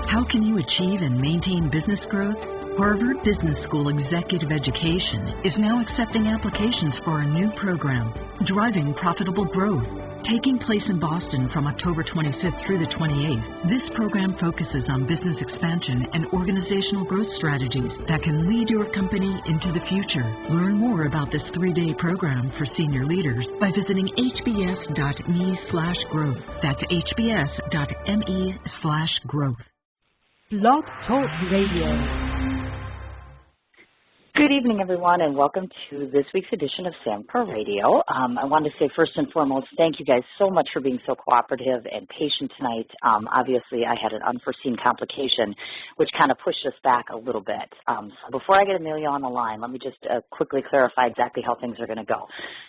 How can you achieve and maintain business growth? Harvard Business School Executive Education is now accepting applications for a new program, Driving Profitable Growth. Taking place in Boston from October 25th through the 28th, this program focuses on business expansion and organizational growth strategies that can lead your company into the future. Learn more about this 3-day program for senior leaders by visiting hbs.me/growth. That's hbs.me/growth. Blog Talk Radio. Good evening, everyone, and welcome to this week's edition of Samper Radio. I wanted to say first and foremost, thank you guys so much for being so cooperative and patient tonight. Obviously, I had an unforeseen complication, which kind of pushed us back a little bit. So before I get Emilio on the line, let me just quickly clarify exactly how things are going to go.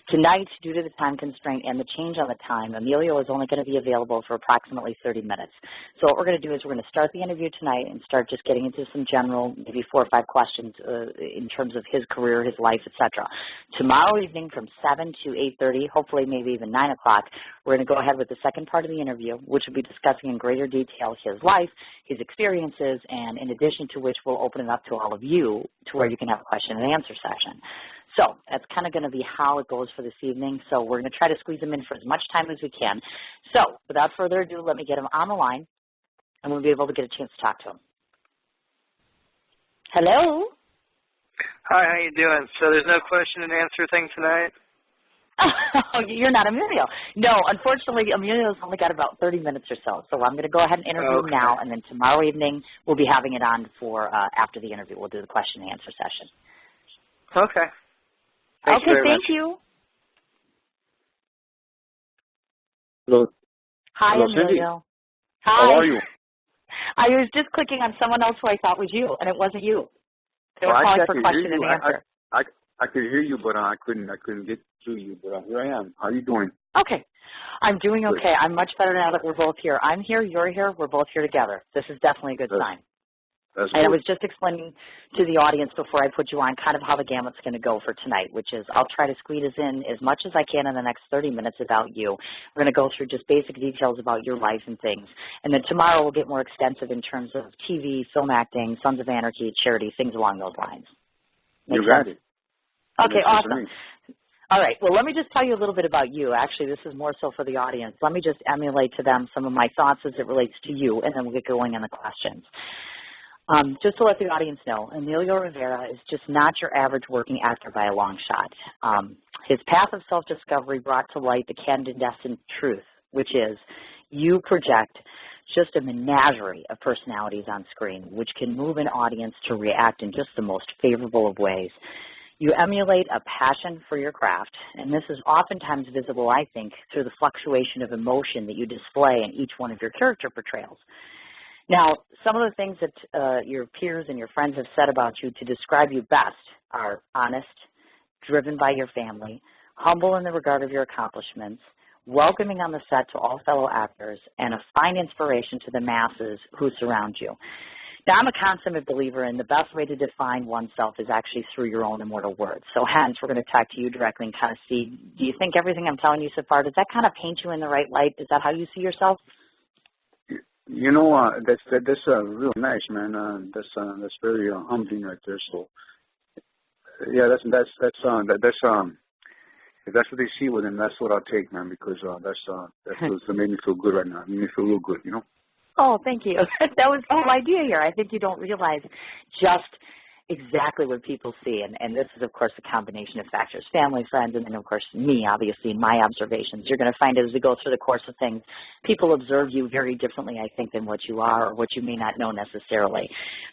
Tonight, due to the time constraint and the change on the time, Emilio is only going to be available for approximately 30 minutes. So what we're going to do is we're going to start the interview tonight and start just getting into some general, maybe 4 or 5 questions in terms of his career, his life, etc. Tomorrow evening from 7 to 8:30, hopefully maybe even 9 o'clock, we're going to go ahead with the second part of the interview, which will be discussing in greater detail his life, his experiences, and in addition to which we'll open it up to all of you to where you can have a question and answer session. So that's kind of going to be how it goes for this evening. So we're going to try to squeeze him in for as much time as we can. So without further ado, let me get him on the line, and we'll be able to get a chance to talk to him. Hello? Hi, how you doing? So there's no question and answer thing tonight? Oh, you're not Emilio. No, unfortunately, Emilio's only got about 30 minutes or so. So I'm going to go ahead and interview him now, and then tomorrow evening we'll be having it on for after the interview. We'll do the question and answer session. Okay. Thank you. Hello. Hi, Hello, Emilio. Cindy. Hi. How are you? I was just clicking on someone else who I thought was you, and it wasn't you. They were calling for question and answer. I could hear you, but I couldn't get to you. But here I am. How are you doing? Okay. I'm doing okay. I'm much better now that we're both here. I'm here, you're here, we're both here together. This is definitely a good sign. That's and good. I was just explaining to the audience before I put you on kind of how the gamut's going to go for tonight, which is I'll try to squeeze in as much as I can in the next 30 minutes about you. We're going to go through just basic details about your life and things. And then tomorrow we'll get more extensive in terms of TV, film acting, Sons of Anarchy, charity, things along those lines. You got it. Okay, awesome. All right, well, let me just tell you a little bit about you. Actually, this is more so for the audience. Let me just emulate to them some of my thoughts as it relates to you, and then we'll get going on the questions. Just to let the audience know, Emilio Rivera is just not your average working actor by a long shot. His path of self-discovery brought to light the candidescent truth, which is you project just a menagerie of personalities on screen, which can move an audience to react in just the most favorable of ways. You emulate a passion for your craft, and this is oftentimes visible, I think, through the fluctuation of emotion that you display in each one of your character portrayals. Now, some of the things that your peers and your friends have said about you to describe you best are honest, driven by your family, humble in the regard of your accomplishments, welcoming on the set to all fellow actors, and a fine inspiration to the masses who surround you. Now, I'm a consummate believer in the best way to define oneself is actually through your own immortal words. So hence, we're going to talk to you directly and kind of see, do you think everything I'm telling you so far, does that kind of paint you in the right light? Is that how you see yourself? You know, that's real nice, man. That's very humbling right there. So, yeah, that's if that's what they see with him, that's what I'll take, man. Because that made me feel good right now. It made me feel real good, you know. Oh, thank you. That was the whole idea here. I think you don't realize just exactly what people see, and this is, of course, a combination of factors, family, friends, and then, of course, me, obviously, in my observations. You're going to find as we go through the course of things, people observe you very differently, I think, than what you are or what you may not know necessarily.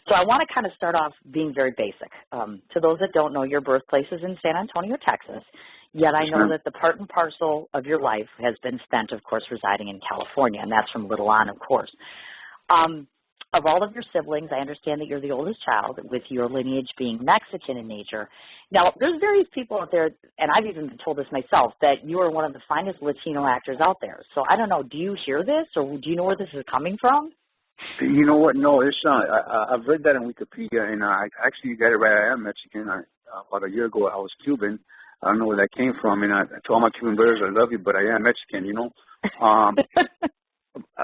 So I want to kind of start off being very basic. To those that don't know, your birthplace is in San Antonio, Texas, yet I know that the part and parcel of your life has been spent, of course, residing in California, and that's from little on, of course. Of all of your siblings, I understand that you're the oldest child, with your lineage being Mexican in nature. Now, there's various people out there, and I've even been told this myself, that you are one of the finest Latino actors out there. So I don't know, do you hear this, or do you know where this is coming from? You know what? No, it's I've read that in Wikipedia, and I actually got it right. I am Mexican. About a year ago, I was Cuban. I don't know where that came from, and I told my Cuban brothers I love you, but I am Mexican, you know.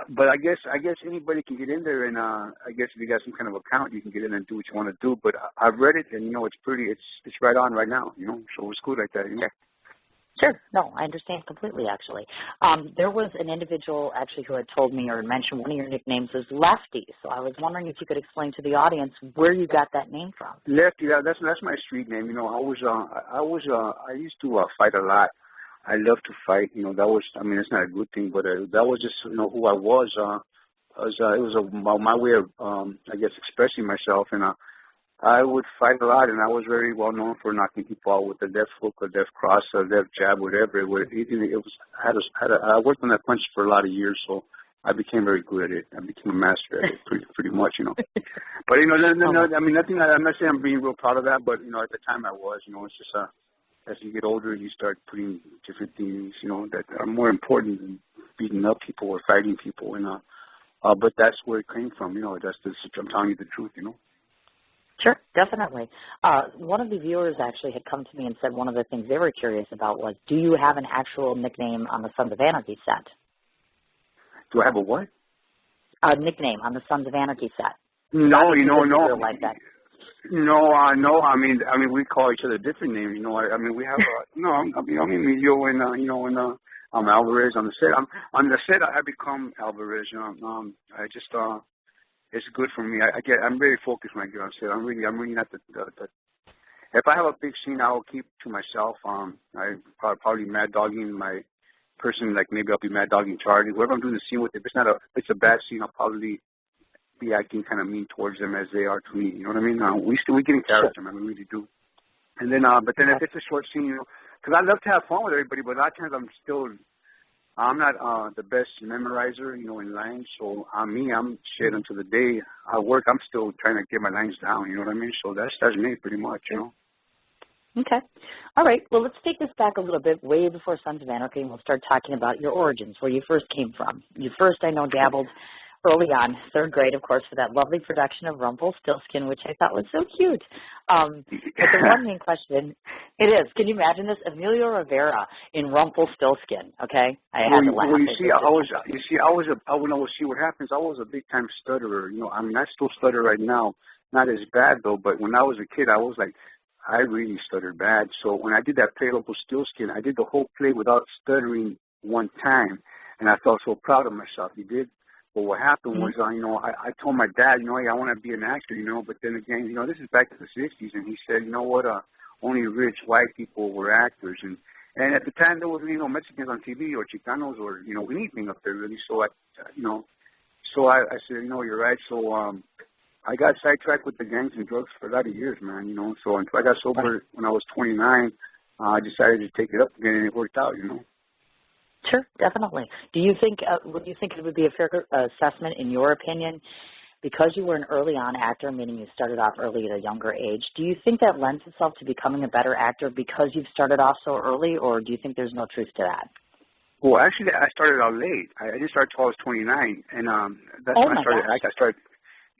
But I guess anybody can get in there, and I guess if you got some kind of account, you can get in and do what you want to do. But I've read it, and it's right on right now, so it's cool like that. Sure. No, I understand completely, actually. There was an individual, actually, who had told me or mentioned one of your nicknames is Lefty. So I was wondering if you could explain to the audience where you got that name from. Lefty, that's my street name. I used to fight a lot. I love to fight. It's not a good thing, but that was just, who I was. It was my way of, I guess, expressing myself. And I would fight a lot, and I was very well known for knocking people out with a left hook, a left cross, a left jab, whatever. I worked on that punch for a lot of years, so I became very good at it. I became a master at it, pretty much, But nothing. I'm not saying I'm being real proud of that, but at the time I was. It's just as you get older, you start putting different things, that are more important than beating up people or fighting people, but that's where it came from, I'm telling you the truth, Sure, definitely. One of the viewers actually had come to me and said one of the things they were curious about was, do you have an actual nickname on the Sons of Anarchy set? Do I have a what? A nickname on the Sons of Anarchy set. No, no. Like that. No. I mean, we call each other different names. We have I'm Emilio, and I'm Alvarez on the set. On the set. I become Alvarez. I just it's good for me. I'm very focused when I get on set. I'm really not the if I have a big scene, I will keep to myself. I probably mad dogging my person. Like maybe I'll be mad dogging Charlie. Whoever I'm doing the scene with, if it's a bad scene, I'll probably be acting kind of mean towards them as they are to me. You know what I mean? We get in character, man. We really do. And then, but then if it's a short scene, because I love to have fun with everybody, but a lot of times I'm not the best memorizer, in lines. So I'm shit until the day I work. I'm still trying to get my lines down. You know what I mean? So that's me pretty much. Okay. All right. Well, let's take this back a little bit, way before Sons of Anarchy, and we'll start talking about your origins, where you first came from. You first, I know, dabbled early on, third grade, of course, for that lovely production of Rumpelstiltskin, which I thought was so cute. But the one main question, it is, can you imagine this? Emilio Rivera in Rumpelstiltskin, okay? I had to laugh. Well, see what happens. I was a big time stutterer. I still stutter right now. Not as bad though, but when I was a kid, I really stuttered bad. So when I did that play Rumpelstiltskin, I did the whole play without stuttering one time, and I felt so proud of myself. You did. But what happened was, I told my dad, hey, I want to be an actor, but then again, this is back to the 60s, and he said, only rich white people were actors, and at the time there was, Mexicans on TV or Chicanos or, anything up there really, so I said, you're right, so I got sidetracked with the gangs and drugs for a lot of years, man, so until I got sober when I was 29, I decided to take it up again, and it worked out, Sure, definitely. Would you think it would be a fair assessment, in your opinion, because you were an early on actor, meaning you started off early at a younger age, do you think that lends itself to becoming a better actor because you've started off so early, or do you think there's no truth to that? Well, actually, I started out late. I didn't start until I was 29, and that's when I started acting.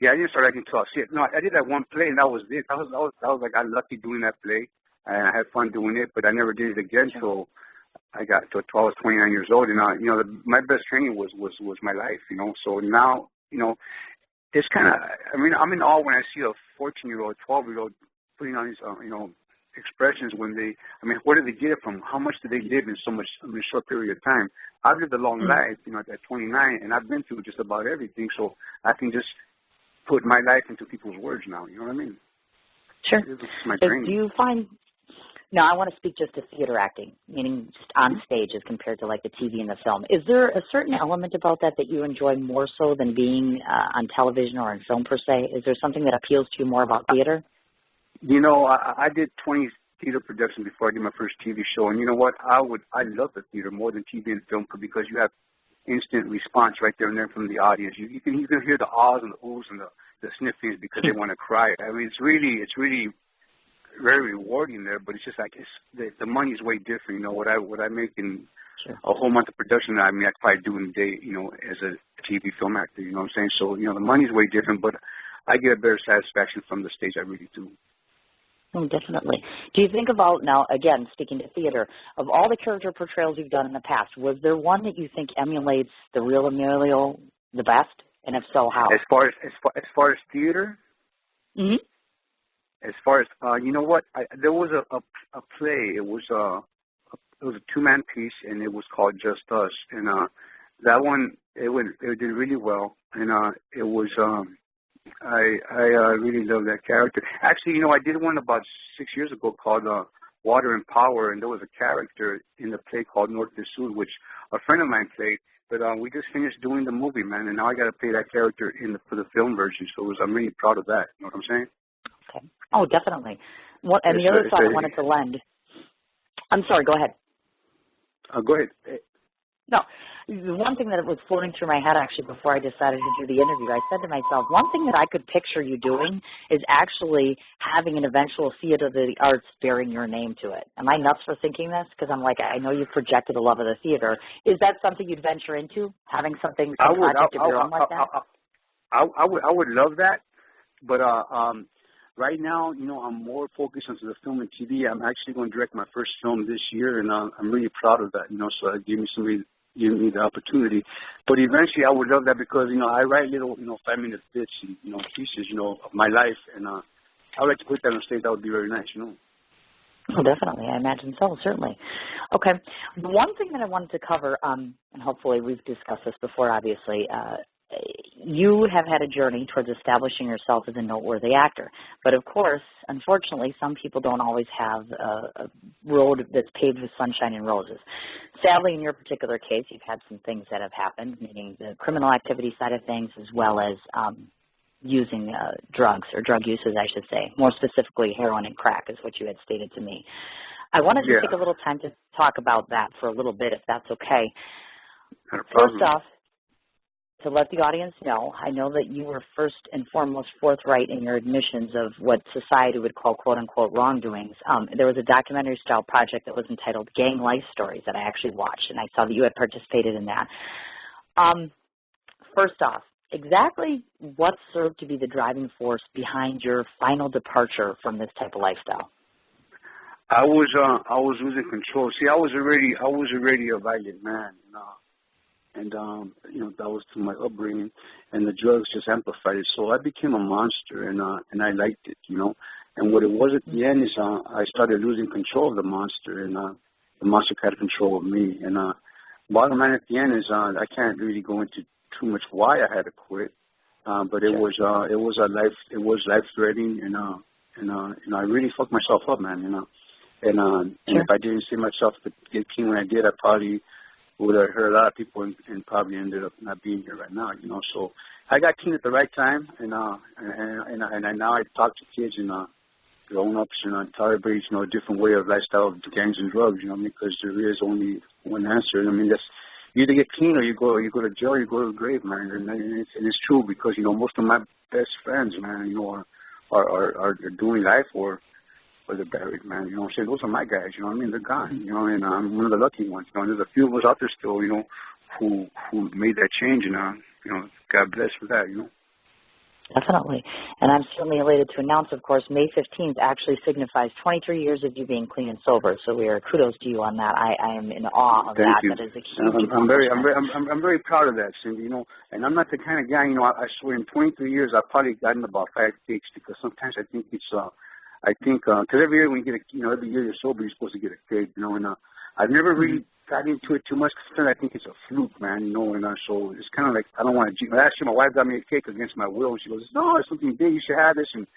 I didn't start acting until I was 6. No, I did that one play, and that was it. I was like, I lucky doing that play, and I had fun doing it, but I never did it again, so I got to 12, 29 years old, and my best training was my life, So now, it's kind of, I'm in awe when I see a 14-year-old, 12-year-old putting on these, expressions when they, where do they get it from? How much do they live in a short period of time? I've lived a long life, at 29, and I've been through just about everything, so I can just put my life into people's words now. You know what I mean? Sure. This is my training. Do you find? Now, I want to speak just to theater acting, meaning just on stage as compared to like the TV and the film. Is there a certain element about that you enjoy more so than being on television or in film per se? Is there something that appeals to you more about theater? I did 20 theater productions before I did my first TV show, and you know what? I love the theater more than TV and film because you have instant response right there and there from the audience. You can hear the ahs and the oohs and the sniffings because they want to cry. It's really very rewarding there, but it's just like the money's way different. What I make in a whole month of production, I could probably do in a day, as a TV film actor. You know what I'm saying? So the money's way different, but I get a better satisfaction from the stage. I really do. Oh, definitely. Do you think about, now, again, speaking to theater, of all the character portrayals you've done in the past, was there one that you think emulates the real Emilio the best? And if so, how? As far as theater? Mm-hmm. As far as, you know what, there was a play. It was a two-man piece, and it was called Just Us. And that one, it did really well. And it was, I really love that character. Actually, you know, I did one about 6 years ago called Water and Power, and there was a character in the play called North to Sud, which a friend of mine played. But we just finished doing the movie, man, and now I got to play that character for the film version. So I'm really proud of that. You know what I'm saying? Okay. Oh, definitely. And the other thought I wanted to lend. I'm sorry. Go ahead. Go ahead. No, the one thing that was floating through my head actually before I decided to do the interview, I said to myself, one thing that I could picture you doing is actually having an eventual theater of the arts bearing your name to it. Am I nuts for thinking this? Because I'm like, I know you've projected a love of the theater. Is that something you'd venture into, having some project of your own like that? I would love that, but right now, you know, I'm more focused on the film and TV. I'm actually going to direct my first film this year, and I'm really proud of that. You know, so it gave me the opportunity. But eventually, I would love that because, you know, I write little, you know, 5-minute bits, and, you know, pieces, you know, of my life, and I would like to put that on stage. That would be very nice, you know. Oh, definitely. I imagine so, certainly. Okay. One thing that I wanted to cover, and hopefully we've discussed this before, obviously, you have had a journey towards establishing yourself as a noteworthy actor. But, of course, unfortunately, some people don't always have a road that's paved with sunshine and roses. Sadly, in your particular case, you've had some things that have happened, meaning the criminal activity side of things as well as using drugs, or drug uses, I should say. More specifically, heroin and crack is what you had stated to me. I wanted to take a little time to talk about that for a little bit, if that's okay. First off, to let the audience know, I know that you were first and foremost forthright in your admissions of what society would call quote-unquote wrongdoings. There was a documentary-style project that was entitled Gang Life Stories that I actually watched, and I saw that you had participated in that. First off, exactly what served to be the driving force behind your final departure from this type of lifestyle? I was losing control. See, I was already a violent man, you know. And, you know, that was through my upbringing, and the drugs just amplified it. So I became a monster, and I liked it, you know. And what it was at the end is I started losing control of the monster, and the monster had control of me. And bottom line at the end is I can't really go into too much why I had to quit, but it was life threatening, and you know, I really fucked myself up, man, you know. And if I didn't see myself get clean when I did, I probably would have hurt a lot of people and probably ended up not being here right now, you know. So I got clean at the right time, and now I talk to kids and grown-ups and tell everybody, you know, a different way of lifestyle of gangs and drugs, you know, because there is only one answer. I mean, that's you either get clean or you go to jail, or you go to the grave, man. And it's true because, you know, most of my best friends, man, you know, are doing life or they're buried, man. You know what I'm saying? Those are my guys, you know what I mean? They're gone, you know, and I'm one of the lucky ones. You know, and there's a few of us out there still, you know, who made that change, and, you know, God bless for that, you know. Definitely. And I'm certainly elated to announce, of course, May 15th actually signifies 23 years of you being clean and sober. So we are kudos to you on that. I am in awe of Thank that. you. That is a huge I'm very proud of that, Cindy, you know. And I'm not the kind of guy, you know, I swear in 23 years I've probably gotten about 5 takes because sometimes I think it's because every year when you get every year you're sober, you're supposed to get a cake, you know, and I've never really got into it too much because I think it's a fluke, man, you know, and so it's kind of like I don't want to. Last year my wife got me a cake against my will, and she goes, "No, it's something big. You should have this," and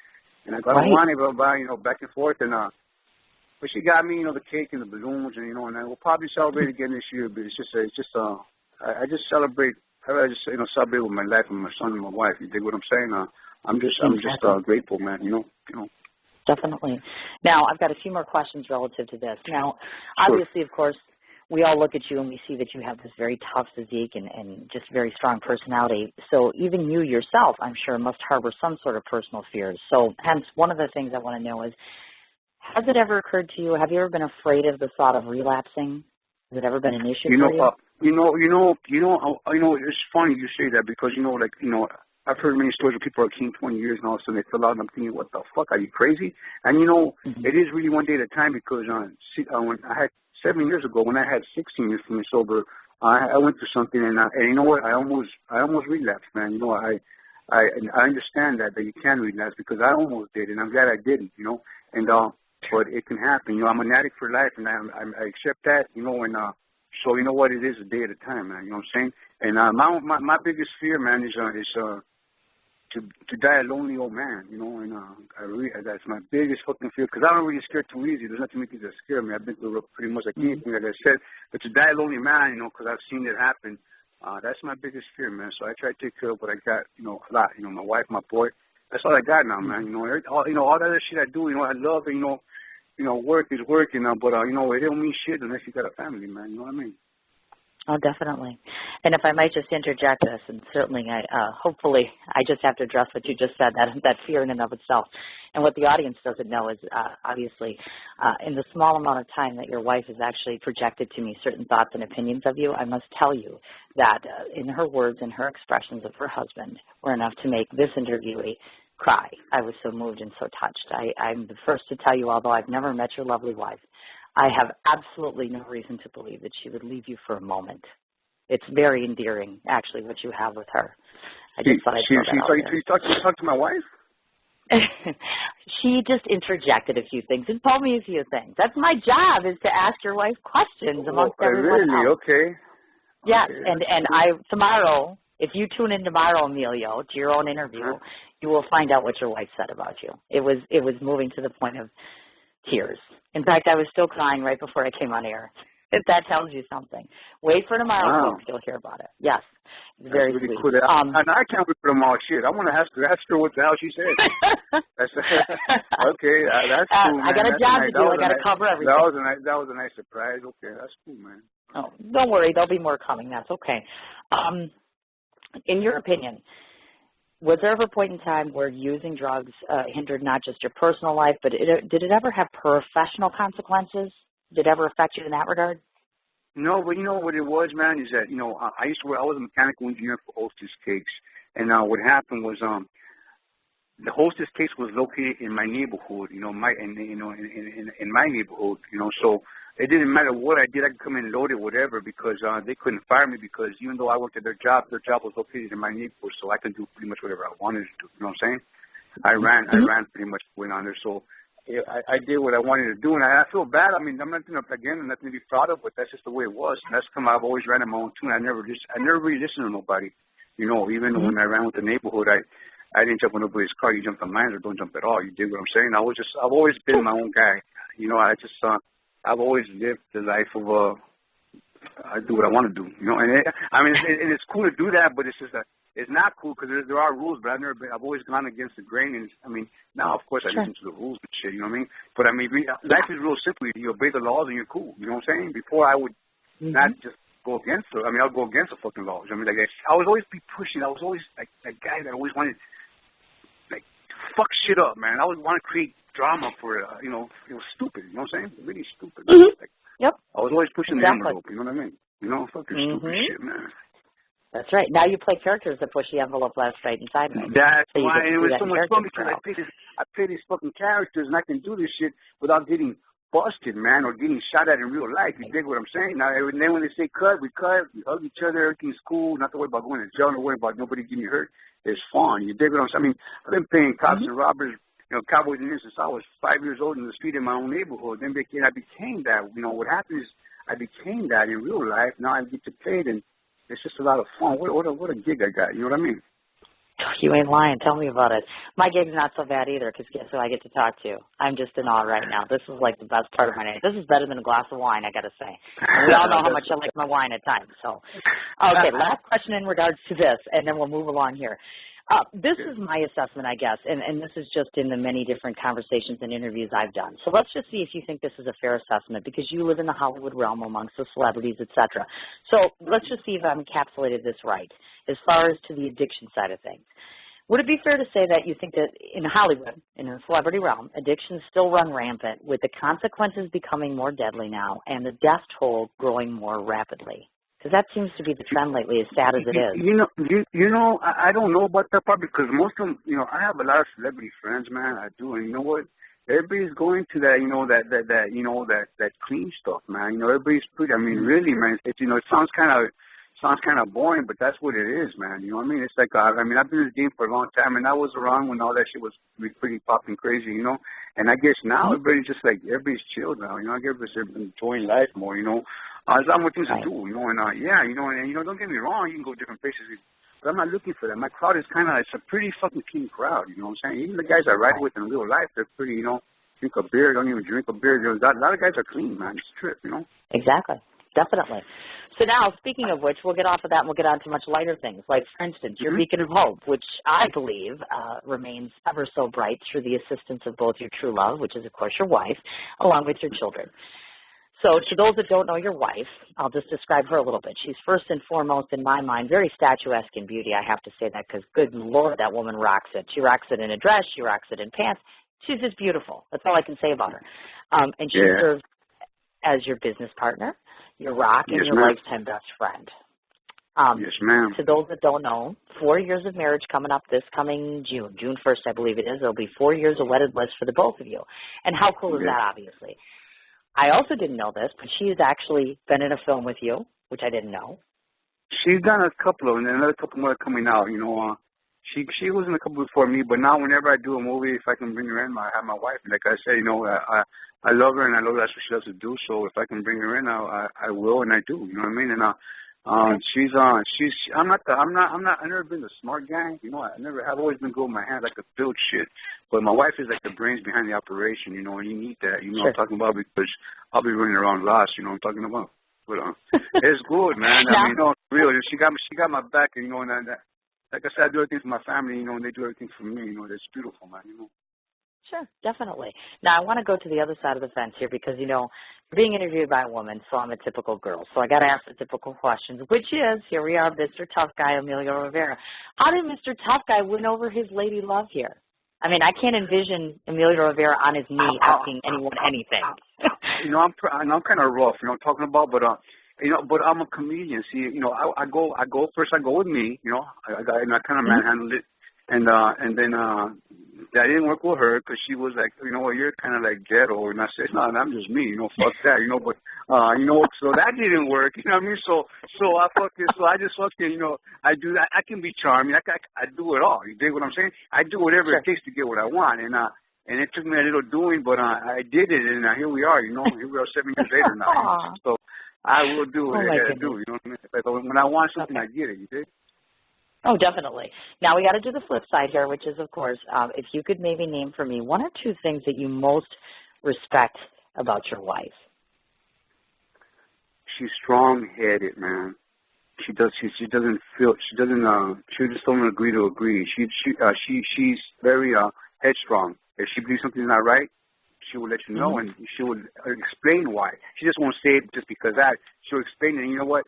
I go, "I don't want it," but you know, back and forth, and but she got me, you know, the cake and the balloons, and you know, and I will probably celebrate again this year, but I just celebrate. I just celebrate with my life and my son and my wife. You dig what I'm saying? I'm just grateful, man. You know. Definitely. Now, I've got a few more questions relative to this. Now, obviously, of course, we all look at you and we see that you have this very tough physique and just very strong personality. So even you yourself, I'm sure, must harbor some sort of personal fears. So hence, one of the things I want to know is, has it ever occurred to you, have you ever been afraid of the thought of relapsing? Has it ever been an issue for you? You know, it's funny you say that because, I've heard many stories where people are clean 20 years and all of a sudden they fill out and I'm thinking, what the fuck, are you crazy? And it is really one day at a time because when I had 7 years ago, when I had 16 years from sober, I went through something and you know what, I almost relapsed, man. I understand that you can relapse because I almost did and I'm glad I didn't, and but it can happen. I'm an addict for life and I accept that, and so you know what, it is a day at a time, man. You know what I'm saying? And my biggest fear, man, is to die a lonely old man. And that's my biggest fucking fear because I don't really scared too easy. There's nothing that scare me. I've been through pretty much like anything, like I said. But to die a lonely man, because I've seen it happen. That's my biggest fear, man. So I try to take care of what I got, a lot. My wife, my boy. That's all I got now, man. All that other shit I do, I love it. Work is work, but it don't mean shit unless you got a family, man. You know what I mean? Oh, definitely. And if I might just interject this, and certainly, hopefully, I just have to address what you just said, that fear in and of itself. And what the audience doesn't know is, obviously, in the small amount of time that your wife has actually projected to me certain thoughts and opinions of you, I must tell you that in her words and her expressions of her husband were enough to make this interviewee cry. I was so moved and so touched. I'm the first to tell you, although I've never met your lovely wife, I have absolutely no reason to believe that she would leave you for a moment. It's very endearing, actually, what you have with her. I just thought I'd throw that out there. You talked to my wife? She just interjected a few things and told me a few things. That's my job, is to ask your wife questions amongst everyone else. Okay. Yes, okay. and I tomorrow, if you tune in tomorrow, Emilio, to your own interview, you will find out what your wife said about you. It was moving to the point of tears. In fact, I was still crying right before I came on air. If that tells you something. Wait for tomorrow, folks. You'll hear about it. Yes. It's very really sweet. Cool. And I can't wait for tomorrow. Shit, I want to ask her what the hell she said. Okay, that's cool, man. I got a job to do. I got to cover everything. That was a nice surprise. Okay, that's cool, man. Oh, don't worry. There'll be more coming. That's okay. In your opinion, was there ever a point in time where using drugs hindered not just your personal life, but did it ever have professional consequences? Did it ever affect you in that regard? No, but you know what it was, man, is that, I was a mechanical engineer for Hostess Cakes. And what happened was the Hostess Cakes was located in my neighborhood, in my neighborhood, so it didn't matter what I did. I could come in loaded, whatever, because they couldn't fire me because even though I worked at their job was located in my neighborhood, so I could do pretty much whatever I wanted to do. You know what I'm saying? I ran pretty much went on there, so I did what I wanted to do, and I feel bad. I mean, I'm not nothing to be proud of, but that's just the way it was. And that's come. I've always ran on my own tune. I never really listened to nobody. Even when I ran with the neighborhood, I didn't jump on nobody's car. You jump on mine or don't jump at all. You dig what I'm saying? I've always been my own guy. I've always lived the life of I do what I want to do. And it's cool to do that, but it's just that. It's not cool because there are rules, but I've always gone against the grain. And now of course I listen to the rules and shit. You know what I mean? But life is real simple. You obey the laws and you're cool. You know what I'm saying? Before I would not just go against it. I'll go against the fucking laws. I would always be pushing. I was always like that guy that always wanted to fuck shit up, man. I would want to create drama for it. It was stupid. You know what I'm saying? Really stupid. Yep. I was always pushing the envelope. You know what I mean? Fucking stupid shit, man. That's right. Now you play characters that push the envelope left, right, and sideways. That's why it was so much fun because I play these fucking characters and I can do this shit without getting busted, man, or getting shot at in real life. You dig what I'm saying? Now, and then when they say cut, we hug each other, everything's cool, not to worry about going to jail, not worry about nobody getting hurt. It's fun. You dig what I'm saying? I've been playing cops and robbers, cowboys and since I was 5 years old in the street in my own neighborhood. Then I became that. What happened is I became that in real life. Now I get to play it, and it's just a lot of fun. What a gig I got. You know what I mean? You ain't lying. Tell me about it. My gig's not so bad either because guess who I get to talk to? I'm just in awe right now. This is like the best part of my night. This is better than a glass of wine, I got to say. And we all know how much I like my wine at times. So, okay, last question in regards to this, and then we'll move along here. This is my assessment, I guess, and this is just in the many different conversations and interviews I've done. So let's just see if you think this is a fair assessment because you live in the Hollywood realm amongst the celebrities, etc. So let's just see if I've encapsulated this right as far as to the addiction side of things. Would it be fair to say that you think that in Hollywood, in the celebrity realm, addictions still run rampant with the consequences becoming more deadly now and the death toll growing more rapidly? Because that seems to be the trend lately, as sad as it is. I don't know about that part because most of them, I have a lot of celebrity friends, man. I do, and you know what? Everybody's going to that, that clean stuff, man. Everybody's pretty. I mean, really, man. It sounds kind of boring, but that's what it is, man. You know what I mean? It's like, I've been in the game for a long time, and I was around when all that shit was pretty popping crazy, And I guess now everybody's chilled now, I guess everybody's enjoying life more, There's a lot more things to do, and don't get me wrong, you can go different places, but I'm not looking for that. My crowd is it's a pretty fucking clean crowd, you know what I'm saying? Even the guys I ride with in real life, they're pretty, drink a beer, don't even drink a beer. A lot of guys are clean, man. It's a trip, Exactly. Definitely. So now, speaking of which, we'll get off of that and we'll get on to much lighter things. Like, for instance, your beacon of hope, which I believe remains ever so bright through the assistance of both your true love, which is, of course, your wife, along with your children. So to those that don't know your wife, I'll just describe her a little bit. She's first and foremost, in my mind, very statuesque in beauty. I have to say that because, good Lord, that woman rocks it. She rocks it in a dress. She rocks it in pants. She's just beautiful. That's all I can say about her. And she serves as your business partner, your rock, and your lifetime best friend. Yes, ma'am. To those that don't know, 4 years of marriage coming up this coming June 1st, I believe it is. There'll be 4 years of wedded bliss for the both of you. And how cool is that, obviously? I also didn't know this, but she's actually been in a film with you, which I didn't know. She's done a couple of them, and another couple more are coming out, She was in a couple before me, but now whenever I do a movie, if I can bring her in, I have my wife. Like I said, I love her, and I know that's what she loves to do. So if I can bring her in, I will, and I do. You know what I mean? And I've never been the smart guy. I've always been good with my hands. I could build shit, but my wife is like the brains behind the operation. And you need that. What I'm talking about, because I'll be running around lost. What I'm talking about. But it's good, man. I mean, real. She got my back, and like I said, I do everything for my family, and they do everything for me. It's beautiful, man. Sure, definitely. Now, I want to go to the other side of the fence here because, you're being interviewed by a woman, so I'm a typical girl. So I got to ask the typical questions, which is, here we are, Mr. Tough Guy, Emilio Rivera. How did Mr. Tough Guy win over his lady love here? I mean, I can't envision Emilio Rivera on his knee asking anyone anything. I'm kind of rough, talking about, but but I'm a comedian. See, I go first. I go with me, I kind of manhandled it, and then that didn't work with her because she was like, you're kind of like ghetto, and I said, no, I'm just me, fuck that, but so that didn't work, you know what I mean? So I just fucking, I do that. I can be charming. I do it all. You dig what I'm saying? I do whatever it takes to get what I want, and it took me a little doing, but I did it, and here we are, here we are 7 years later now. So I will do what I gotta do, what I mean? Like, when I want something, I get it, you dig? Oh, definitely. Now, we got to do the flip side here, which is, of course, if you could maybe name for me one or two things that you most respect about your wife. She's strong-headed, man. She just don't agree to agree. She's very headstrong. If she believes something's not right, she will let you know, and she will explain why. She just won't say it just because she'll explain it, and you know what?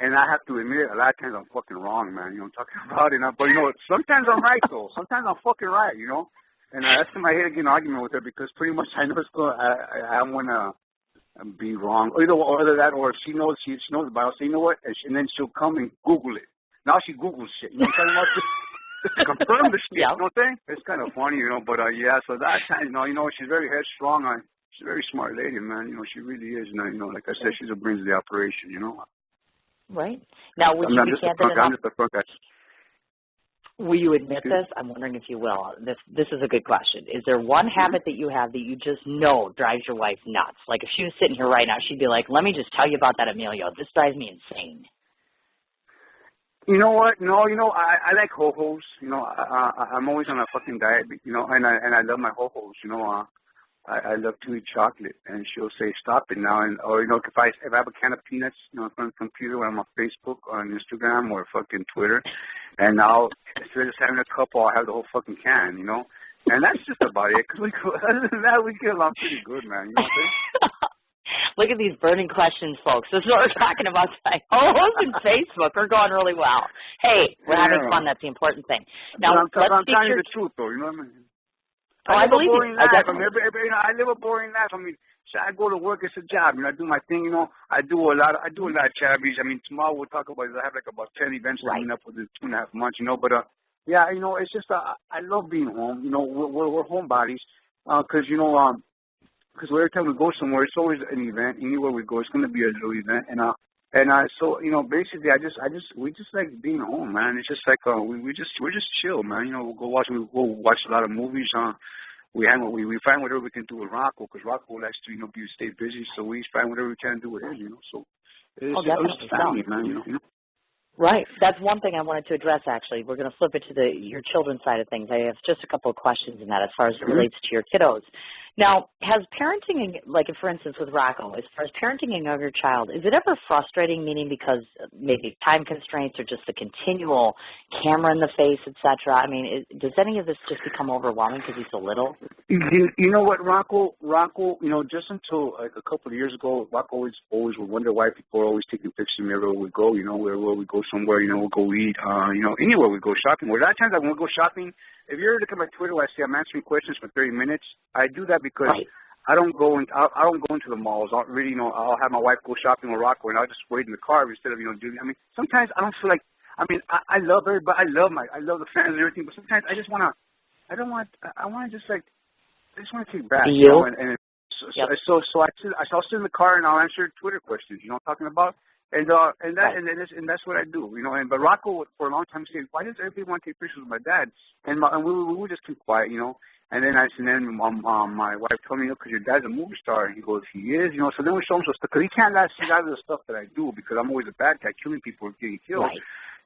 And I have to admit, a lot of times I'm fucking wrong, man. I'm talking about it. But, sometimes I'm right, though. Sometimes I'm fucking right, And that's in my head to get an argument with her because pretty much I know I'm going to be wrong. Either that or she knows the Bible. So you know what? And then she'll come and Google it. Now she Googles shit. You know what I'm talking about? Just to confirm the shit. You know what I'm saying? It's kind of funny, But, so that time, she's very headstrong. She's a very smart lady, man. She really is. And, like I said, she's the brains of the operation, Right. Now, would you be candid enough? Will you admit this? I'm wondering if you will. This is a good question. Is there one habit that you have that you just know drives your wife nuts? Like if she was sitting here right now, she'd be like, let me just tell you about that, Emilio. This drives me insane. You know what? No, I like ho-hos. I'm always on a fucking diet, and I love my ho-hos, I love to eat chocolate, and she'll say, "Stop it now!" Or if I have a can of peanuts, in front of the computer, when I'm on Facebook, or on Instagram, or fucking Twitter, and now instead of just having a couple, I'll have the whole fucking can, And that's just about it. Cause other than that, we get along pretty good, man. You know what I'm saying? Look at these burning questions, folks. This is what we're talking about tonight. Oh, and Facebook are going really well. Hey, we're having fun. That's the important thing. Now, I'm telling you the truth, though. You know what I mean? I believe you. I live a boring life. I mean, So I go to work. It's a job. I do my thing. I do a lot of charities. I mean, tomorrow we'll talk about it. I have like about 10 events coming up within 2.5 months. But yeah, it's just I love being home. We're homebodies because because every time we go somewhere, it's always an event. Anywhere we go, it's going to be a little event. So basically, we just like being home, man. It's just like we're just chill, man. We'll go watch a lot of movies. We find whatever we can do with Rocco, because Rocco likes to stay busy. So we find whatever we can do with him. So it's just family, man. Right. That's one thing I wanted to address, actually. We're going to flip it to your children's side of things. I have just a couple of questions in that as far as it relates to your kiddos. Now, has parenting, like for instance with Rocco, as far as parenting a younger child, is it ever frustrating, meaning because maybe time constraints or just the continual camera in the face, et cetera? I mean, does any of this just become overwhelming because he's so little? You know what, Rocco, just until like a couple of years ago, Rocco always would wonder why people are always taking pictures wherever we go, wherever we go somewhere, we'll go eat, anywhere we go shopping. Well, a lot of times I want to go shopping. If you ever look at my Twitter where I say I'm answering questions for 30 minutes, I do that because I don't go into the malls. I'll have my wife go shopping with Rocco, and I'll just wait in the car instead of doing. I mean, sometimes I don't feel like. I mean, I love everybody. I love the fans and everything, but sometimes I just want to. I want to just like. I just want to take back. So I'll sit in the car and I'll answer Twitter questions. I'm talking about. And that's what I do, But Rocco, for a long time, said, "Why does everybody want to take pictures with my dad?" And we would just keep quiet, And then my wife told me, "Because your dad's a movie star." And he goes, "He is," So then we show him some stuff because he can't see out of the stuff that I do because I'm always a bad guy, killing people and getting killed. Right.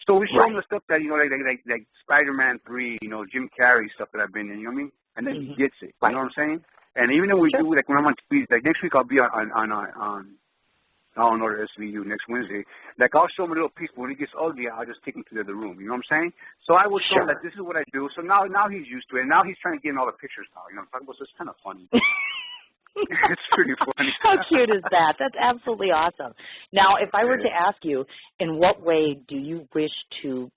So we show him the stuff that like Spider-Man 3, Jim Carrey stuff that I've been in. You know what I mean? And then he gets it. You know what I'm saying? And even though we do like when I'm on TV, like next week I'll be on SVU next Wednesday. Like I'll show him a little piece, but when it gets ugly, I'll just take him to the other room. You know what I'm saying? So I will show him that this is what I do. So now he's used to it. And now he's trying to get in all the pictures now. I'm talking about. So it's kind of funny. It's pretty funny. How cute is that? That's absolutely awesome. Now, if I were to ask you, in what way do you wish to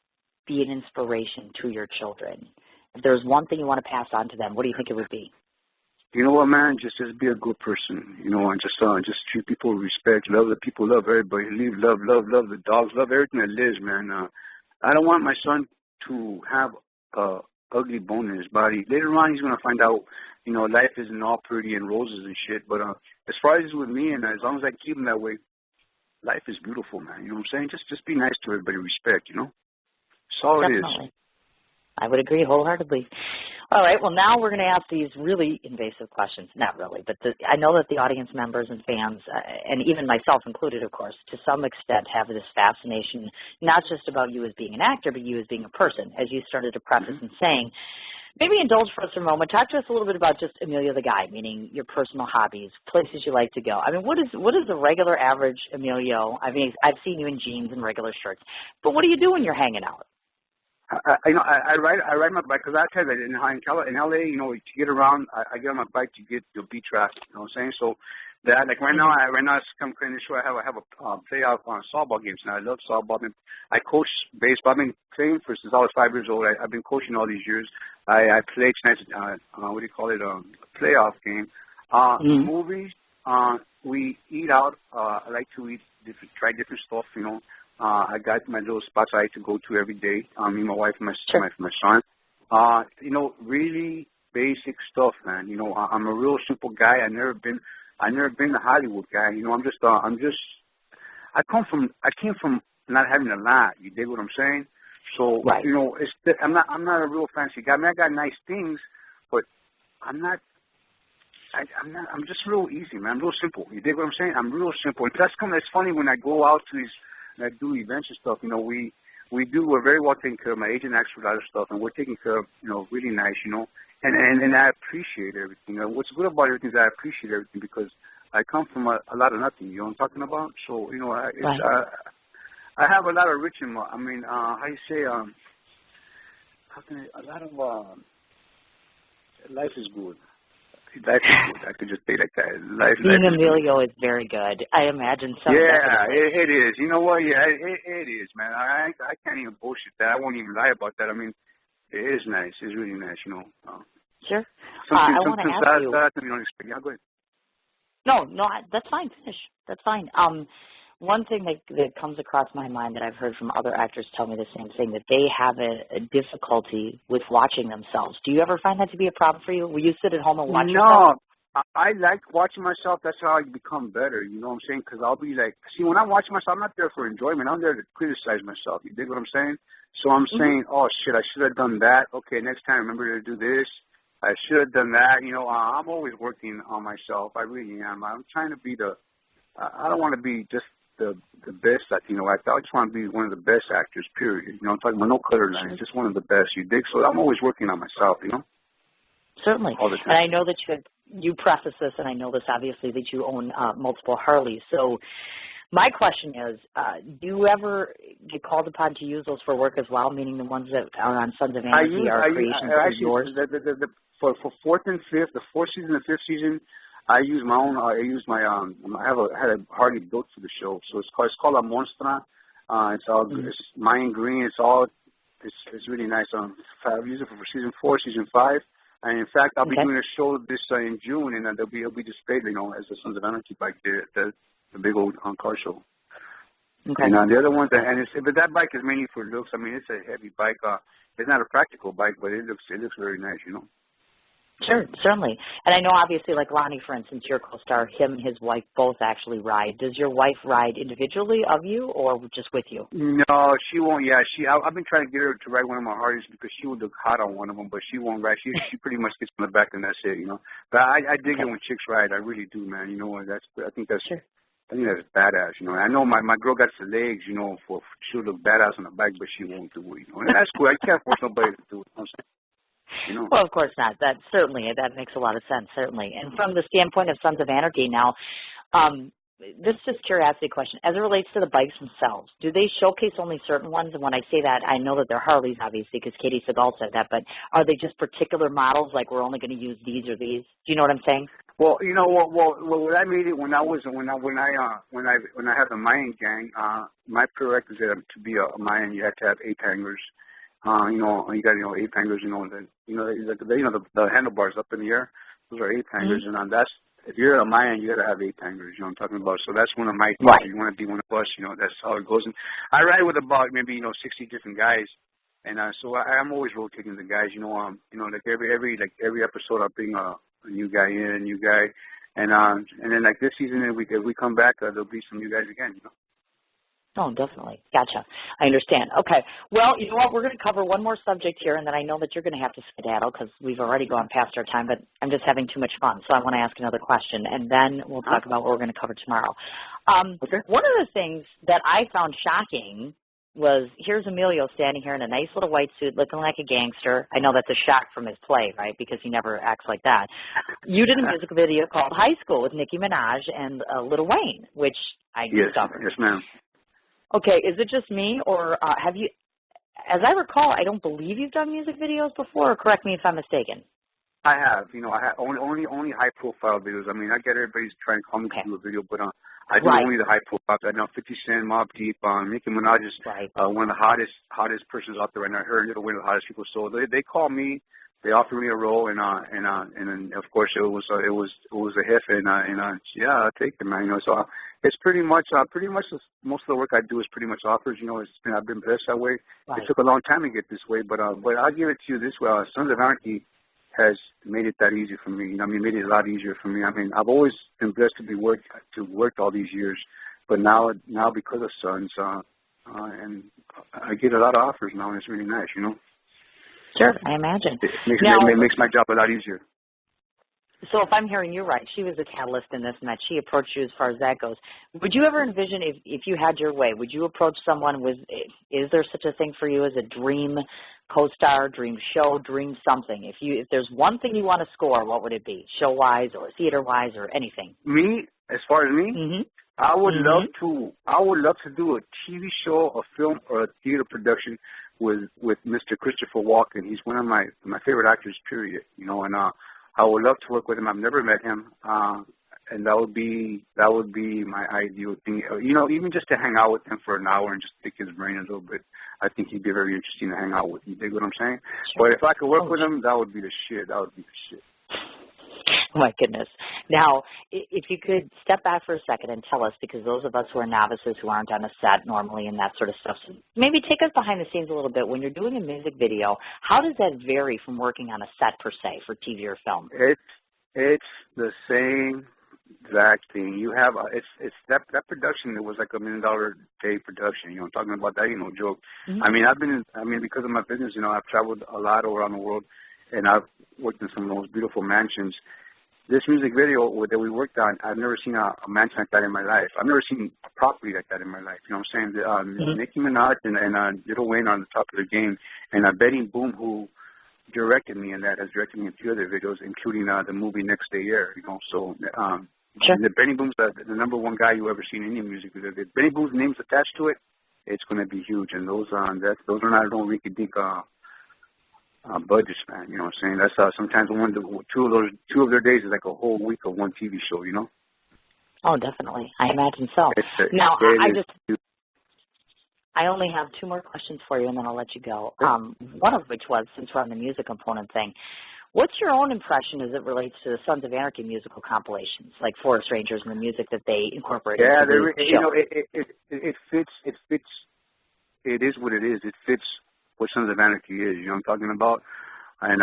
be an inspiration to your children? If there's one thing you want to pass on to them, what do you think it would be? You know what, man? Just be a good person, and just treat people with respect. Love the people, love everybody. Love the dogs, love everything that lives, man. I don't want my son to have a ugly bone in his body. Later on, he's gonna find out, life isn't all pretty and roses and shit. But as far as it's with me, and as long as I keep him that way, life is beautiful, man. You know what I'm saying? Just be nice to everybody, respect. That's all it is. I would agree wholeheartedly. All right, well, now we're going to ask these really invasive questions. Not really, but I know that the audience members and fans, and even myself included, of course, to some extent have this fascination, not just about you as being an actor, but you as being a person, as you started to preface in saying. Maybe indulge for us for a moment. Talk to us a little bit about just Emilio the guy, meaning your personal hobbies, places you like to go. I mean, what is the regular average Emilio? I mean, I've seen you in jeans and regular shirts, but what do you do when you're hanging out? I ride my bike because I tell you that in LA, to get around, I get on my bike to get the beat traffic. You know what I'm saying? So that like right now, I'm kind of sure I have a playoff softball games, and I love softball. I coach baseball. I've been playing since I was 5 years old. I've been coaching all these years. I played tonight's playoff game. Movies. We eat out. I like to try different stuff. I got my little spots I like to go to every day. Me, my wife, and my son. Really basic stuff, man. I'm a real simple guy. I never been a Hollywood guy. I came from not having a lot. You dig what I'm saying? So I'm not a real fancy guy. I mean, I got nice things, but I'm just real easy, man. I'm real simple. You dig what I'm saying? I'm real simple. It's funny when I go out to these. I do events and stuff, we're very well taken care of. My agent acts for a lot of stuff, and we're taken care of, really nice, and I appreciate everything. What's good about everything is I appreciate everything because I come from a lot of nothing, you know what I'm talking about? So, I have a lot of rich in my, how you say, a lot of, life is good. Life is good. I could just say like that. Being Emilio is very good. I imagine so. Yeah, it is. You know what? Yeah, it is, man. I can't even bullshit that. I won't even lie about that. I mean, it is nice. It's really nice, Sure. I want to ask you. You don't expect. Yeah, go ahead. No, that's fine. Finish. That's fine. One thing that comes across my mind that I've heard from other actors tell me the same thing, that they have a difficulty with watching themselves. Do you ever find that to be a problem for you? Will you sit at home and watch yourself? No, I like watching myself. That's how I become better. You know what I'm saying? Because I'll be like, see, when I'm watching myself, I'm not there for enjoyment. I'm there to criticize myself. You dig what I'm saying? So I'm saying, oh, shit, I should have done that. Okay, next time remember to do this. I should have done that. You know, I'm always working on myself. I really am. I'm trying to be I don't want to be just the best Latino actor. I just want to be one of the best actors, period. You know, I'm talking about no color lines, just one of the best. You dig? So I'm always working on myself, you know? Certainly. All the time. And I know that you preface this, and I know this obviously, that you own multiple Harleys. So my question is, do you ever get called upon to use those for work as well, meaning the ones that are on Sons of Anarchy are creations of yours? For fourth and fifth, the fourth season and fifth season, I use my own. I had a Harley built for the show, so it's called a Monstra. It's all it's Mayan green. It's really nice. I've used it for season 4, season 5, and in fact, I'll be doing a show this in June, and it'll be displayed, you know, as the Sons of Anarchy bike, the big old car show. Okay. And the other ones, but that bike is mainly for looks. I mean, it's a heavy bike. It's not a practical bike, but it looks very nice, you know. Sure, certainly. And I know obviously, like Lonnie, for instance, your co-star, him and his wife both actually ride. Does your wife ride individually of you or just with you? No, she won't. Yeah, I've been trying to get her to ride one of my Harleys because she would look hot on one of them, but she won't ride. She pretty much gets on the back and that's it, you know. But I dig it when chicks ride. I really do, man. You know what? I think that's badass, you know. I know my girl got the legs, you know, she'll look badass on the bike, but she won't do it, you know. And that's cool. I can't force nobody to do it. You know what I'm saying? You know. Well, of course not. That makes a lot of sense, certainly. And from the standpoint of Sons of Anarchy now, this is just a curiosity question. As it relates to the bikes themselves, do they showcase only certain ones? And when I say that, I know that they're Harleys, obviously, because Katie Seagal said that, but are they just particular models, like we're only going to use these or these? Do you know what I'm saying? Well, you know, when I made it, when I had the Mayan gang, my prerequisite to be a Mayan, you had to have 8 hangers. You know, you got 8 hangers. You know, the handlebars up in the air. Those are 8 hangers, and that's if you're a Mayan, you got to have 8 hangers. You know what I'm talking about. So that's one of my things. Right. You want to be one of us. You know, that's how it goes. And I ride with about maybe 60 different guys, and so I'm always rotating the guys. You know, like every episode, I'll bring a new guy in, a new guy, and then like this season, if we come back, there'll be some new guys again. You know. Oh, definitely. Gotcha. I understand. Okay. Well, you know what? We're going to cover one more subject here, and then I know that you're going to have to skedaddle because we've already gone past our time, but I'm just having too much fun, so I want to ask another question, and then we'll talk about what we're going to cover tomorrow. One of the things that I found shocking was here's Emilio standing here in a nice little white suit looking like a gangster. I know that's a shock from his play, right, because he never acts like that. You did a music video called High School with Nicki Minaj and Lil Wayne, which I discovered. Yes, ma'am. Okay, is it just me, or have you, as I recall, I don't believe you've done music videos before, or correct me if I'm mistaken. I have. You know, I have only high-profile videos. I mean, I get everybody's trying to call me to do a video, but I do only the high-profile. I know 50 Cent, Mobb Deep, Nicki Minaj is one of the hottest persons out there right now. Her and Lil Wayne are the hottest people. So they call me. They offered me a role, and then of course it was a hit, and I'll take it, man. You know, so it's pretty much most of the work I do is pretty much offers. You know, I've been blessed that way. Right. It took a long time to get this way, but I'll give it to you this way. Sons of Anarchy has made it that easy for me. You know, I mean, made it a lot easier for me. I mean, I've always been blessed to work all these years, but now because of Sons, and I get a lot of offers now, and it's really nice. You know. Sure, I imagine. It makes my job a lot easier. So if I'm hearing you right, she was a catalyst in this, and that she approached you as far as that goes. Would you ever envision, if you had your way, would you approach someone with, is there such a thing for you as a dream co-star, dream show, dream something? If there's one thing you want to score, what would it be? Show-wise or theater-wise or anything? Me, as far as me, I would love to do a TV show, a film, or a theater production with Mr. Christopher Walken. He's one of my favorite actors, period. You know, and I would love to work with him. I've never met him, and that would be my ideal thing. You know, even just to hang out with him for an hour and just pick his brain a little bit. I think he'd be very interesting to hang out with. You dig what I'm saying? Sure. But if I could work with him, that would be the shit. That would be the shit. Oh, my goodness. Now, if you could step back for a second and tell us, because those of us who are novices who aren't on a set normally and that sort of stuff, so maybe take us behind the scenes a little bit. When you're doing a music video, how does that vary from working on a set per se for TV or film? It's the same exact thing. You have it's that production. It was like $1 million day production. You know, I'm talking about that. You know, joke. Mm-hmm. I mean, because of my business, you know, I've traveled a lot around the world, and I've worked in some of the most beautiful mansions. This music video that we worked on, I've never seen a mansion like that in my life. I've never seen a property like that in my life. You know what I'm saying? Nicki Minaj and Lil Wayne are on the top of the game, and Betty Boom, who directed me in that, has directed me in a few other videos, including the movie Next Day Air. You know, so sure. Benny Boom's the number one guy you ever seen in any music video. If Benny Boom's name's attached to it, it's going to be huge. And those are not no rinky-dink budgets, man. You know what I'm saying? That's sometimes two of their days is like a whole week of one TV show. You know? Oh, definitely. I imagine so. Now, I only have two more questions for you, and then I'll let you go. One of which was, since we're on the music component thing, what's your own impression as it relates to the Sons of Anarchy musical compilations, like Forest Rangers and the music that they incorporate? Yeah, into the you show? know, it fits. It is what it is. It fits what Sons of Anarchy is. You know what I'm talking about? And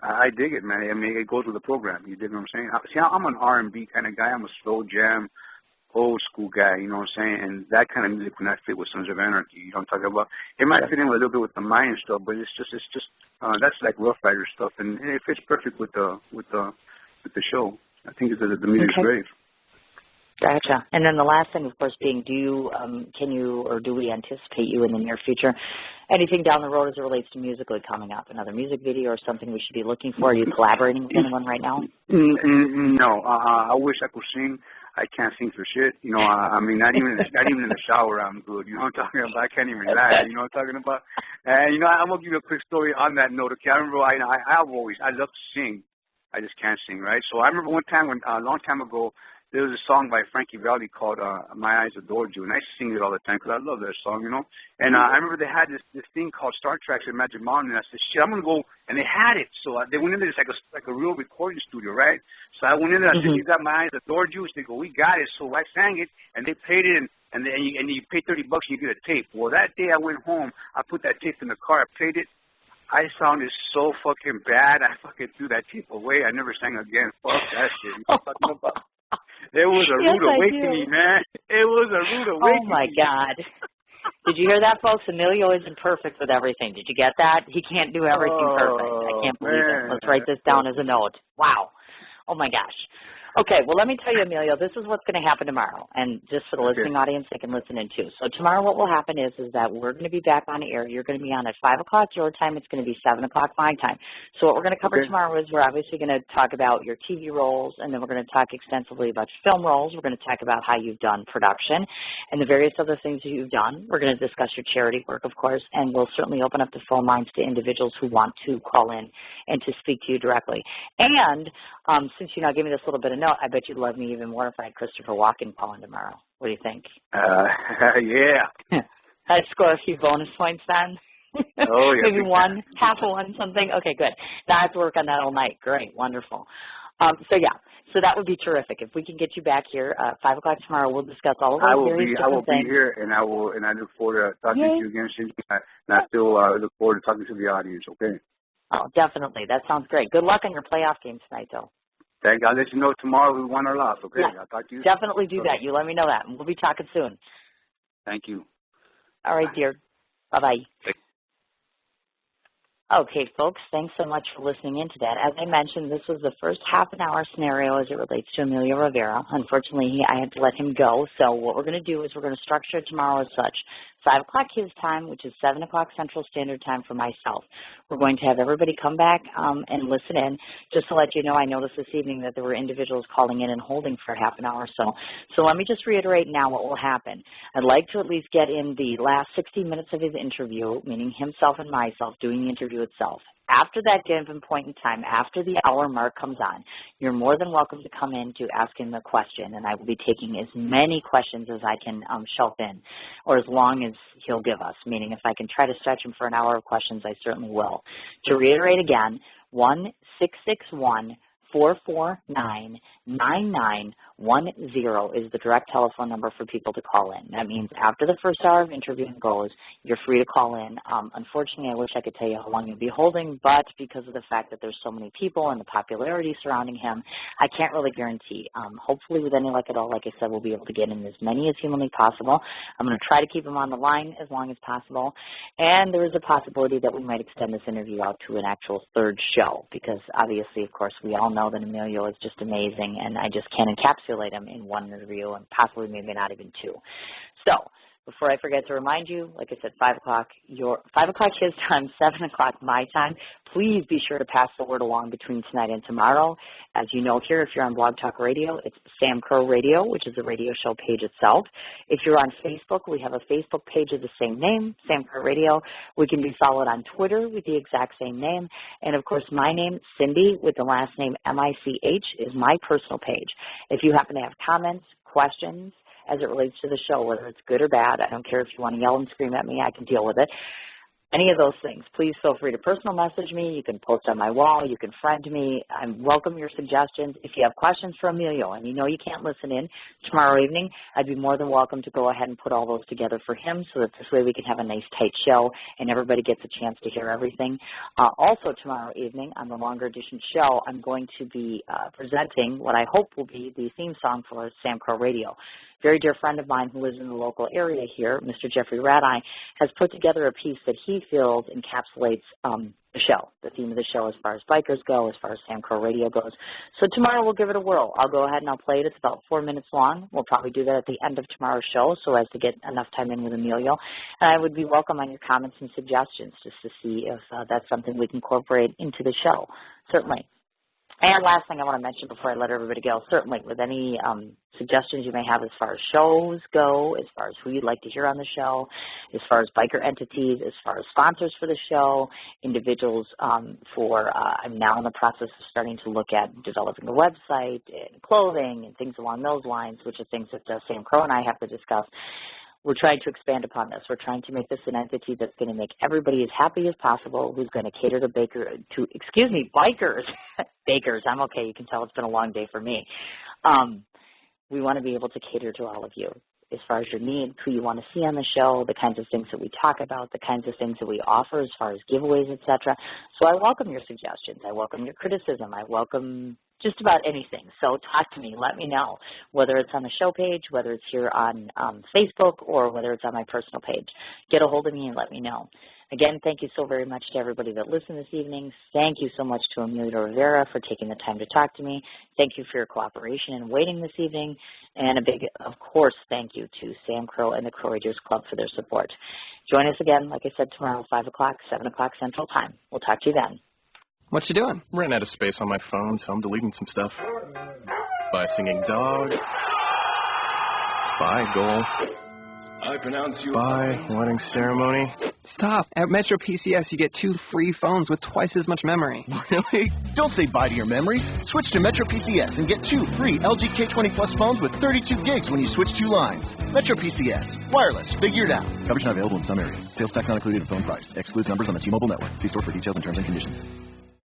I dig it, man. I mean, it goes with the program. You dig what I'm saying? See, I'm an R&B kind of guy. I'm a slow jam, old school guy, you know what I'm saying? And that kind of music would not fit with Sons of Anarchy. You know what I'm talking about? It might fit in a little bit with the Mayan stuff, but it's just that's like Rough Rider stuff, and it fits perfect with the show. I think the music's great. Gotcha. And then the last thing, of course, being, do we anticipate you in the near future? Anything down the road as it relates to musically coming up? Another music video or something we should be looking for? Are you collaborating with anyone right now? No. I wish I could sing. I can't sing for shit. You know, I mean, not even in the shower I'm good. You know what I'm talking about? I can't even lie. You know what I'm talking about? And, you know, I'm going to give you a quick story on that note. Okay, I remember I love to sing. I just can't sing, right? So I remember one time a long time ago, there was a song by Frankie Valli called My Eyes Adored You, and I sing it all the time because I love that song, you know. And I remember they had this thing called Star Treks at Magic Mountain, and I said, shit, I'm going to go, and they had it. So they went in there, it's like a real recording studio, right? So I went in there, I said, you got My Eyes Adored You? So they go, we got it. So I sang it, and they played it, and you pay $30 and you get a tape. Well, that day I went home, I put that tape in the car, I played it. I sounded so fucking bad, I fucking threw that tape away. I never sang again. Fuck that shit. You know what I'm talking about? It was a rude awakening, man. It was a rude awakening. Oh, my God. Did you hear that, folks? Emilio isn't perfect with everything. Did you get that? He can't do everything perfect. I can't believe it. Let's write this down as a note. Wow. Oh, my gosh. Okay, well, let me tell you, Emilio, this is what's going to happen tomorrow. And just for the listening audience, they can listen in too. So tomorrow what will happen is that we're going to be back on air. You're going to be on at 5 o'clock your time. It's going to be 7 o'clock my time. So what we're going to cover tomorrow is we're obviously going to talk about your TV roles, and then we're going to talk extensively about your film roles. We're going to talk about how you've done production and the various other things that you've done. We're going to discuss your charity work, of course, and we'll certainly open up the phone lines to individuals who want to call in and to speak to you directly. And since you now gave me this little bit of note, I bet you'd love me even more if I had Christopher Walken calling tomorrow. What do you think? Yeah. I'd score a few bonus points then. Oh, yeah. Maybe one, half of one, something. Okay, good. Now I have to work on that all night. Great, wonderful. So that would be terrific. If we can get you back here 5 o'clock tomorrow, we'll discuss all of those various different things. I will be here, and I look forward to talking to you again, Cindy. And I still look forward to talking to the audience. Okay. Oh, definitely. That sounds great. Good luck on your playoff game tonight, though. Thank you. I'll let you know tomorrow if we won or lost, okay? Yeah, I'll talk to you. Definitely do that. You let me know that. And we'll be talking soon. Thank you. All right, dear. Bye-bye. Okay, folks, thanks so much for listening in to that. As I mentioned, this was the first half-an-hour scenario as it relates to Emilio Rivera. Unfortunately, I had to let him go. So what we're going to do is we're going to structure it tomorrow as such. 5 o'clock his time, which is 7 o'clock Central Standard Time for myself. We're going to have everybody come back and listen in. Just to let you know, I noticed this evening that there were individuals calling in and holding for half an hour or so. So let me just reiterate now what will happen. I'd like to at least get in the last 60 minutes of his interview, meaning himself and myself doing the interview itself. After that given point in time, after the hour mark comes on, you're more than welcome to come in to ask him a question, and I will be taking as many questions as I can shelf in, or as long as he'll give us, meaning if I can try to stretch him for an hour of questions, I certainly will. To reiterate again, 1-661-449-9910 is the direct telephone number for people to call in. That means after the first hour of interviewing goes, you're free to call in. Unfortunately, I wish I could tell you how long you'll be holding, but because of the fact that there's so many people and the popularity surrounding him, I can't really guarantee. Hopefully, with any luck at all, like I said, we'll be able to get in as many as humanly possible. I'm going to try to keep him on the line as long as possible, and there is a possibility that we might extend this interview out to an actual third show because obviously, of course, we all know that Emilio is just amazing, and I just can't encapsulate him in one interview and possibly maybe not even two. So before I forget to remind you, like I said, 5 o'clock his time, 7 o'clock my time. Please be sure to pass the word along between tonight and tomorrow. As you know here, if you're on Blog Talk Radio, it's Sam Crow Radio, which is the radio show page itself. If you're on Facebook, we have a Facebook page of the same name, Sam Crow Radio. We can be followed on Twitter with the exact same name. And, of course, my name, Cindy, with the last name MIch, is my personal page. If you happen to have comments, questions, as it relates to the show, whether it's good or bad. I don't care if you want to yell and scream at me. I can deal with it. Any of those things, please feel free to personal message me. You can post on my wall. You can friend me. I welcome your suggestions. If you have questions for Emilio and you know you can't listen in tomorrow evening, I'd be more than welcome to go ahead and put all those together for him so that this way we can have a nice tight show and everybody gets a chance to hear everything. Also tomorrow evening on the longer edition show, I'm going to be presenting what I hope will be the theme song for Sam Crow Radio. Very dear friend of mine who lives in the local area here, Mr. Jeffrey Radai, has put together a piece that he feels encapsulates the show, the theme of the show as far as bikers go, as far as Sam Crow Radio goes. So tomorrow we'll give it a whirl. I'll go ahead and I'll play it. It's about 4 minutes long. We'll probably do that at the end of tomorrow's show so as to get enough time in with Emilio. And I would be welcome on your comments and suggestions just to see if that's something we can incorporate into the show, certainly. And last thing I want to mention before I let everybody go, certainly with any suggestions you may have as far as shows go, as far as who you'd like to hear on the show, as far as biker entities, as far as sponsors for the show, individuals I'm now in the process of starting to look at developing a website and clothing and things along those lines, which are things that Sam Crow and I have to discuss. We're trying to expand upon this. We're trying to make this an entity that's going to make everybody as happy as possible, who's going to cater to bikers. Bakers, I'm okay. You can tell it's been a long day for me. We want to be able to cater to all of you as far as your needs, who you want to see on the show, the kinds of things that we talk about, the kinds of things that we offer as far as giveaways, etc. So I welcome your suggestions. I welcome your criticism. I welcome just about anything. So talk to me. Let me know, whether it's on the show page, whether it's here on Facebook, or whether it's on my personal page. Get a hold of me and let me know. Again, thank you so very much to everybody that listened this evening. Thank you so much to Emilio Rivera for taking the time to talk to me. Thank you for your cooperation and waiting this evening. And a big, of course, thank you to Sam Crow and the Crow Rangers Club for their support. Join us again, like I said, tomorrow, 5 o'clock, 7 o'clock Central Time. We'll talk to you then. What you doing? I'm running out of space on my phone, so I'm deleting some stuff. By singing dog. By goal. I pronounce you. By wedding ceremony. Stop. At Metro PCS, you get 2 free phones with twice as much memory. Really? Don't say bye to your memories. Switch to Metro PCS and get 2 free LG K20 Plus phones with 32 gigs when you switch 2 lines. Metro PCS. Wireless. Figured out. Coverage not available in some areas. Sales tax not included in phone price. Excludes numbers on the T-Mobile network. See store for details and terms and conditions.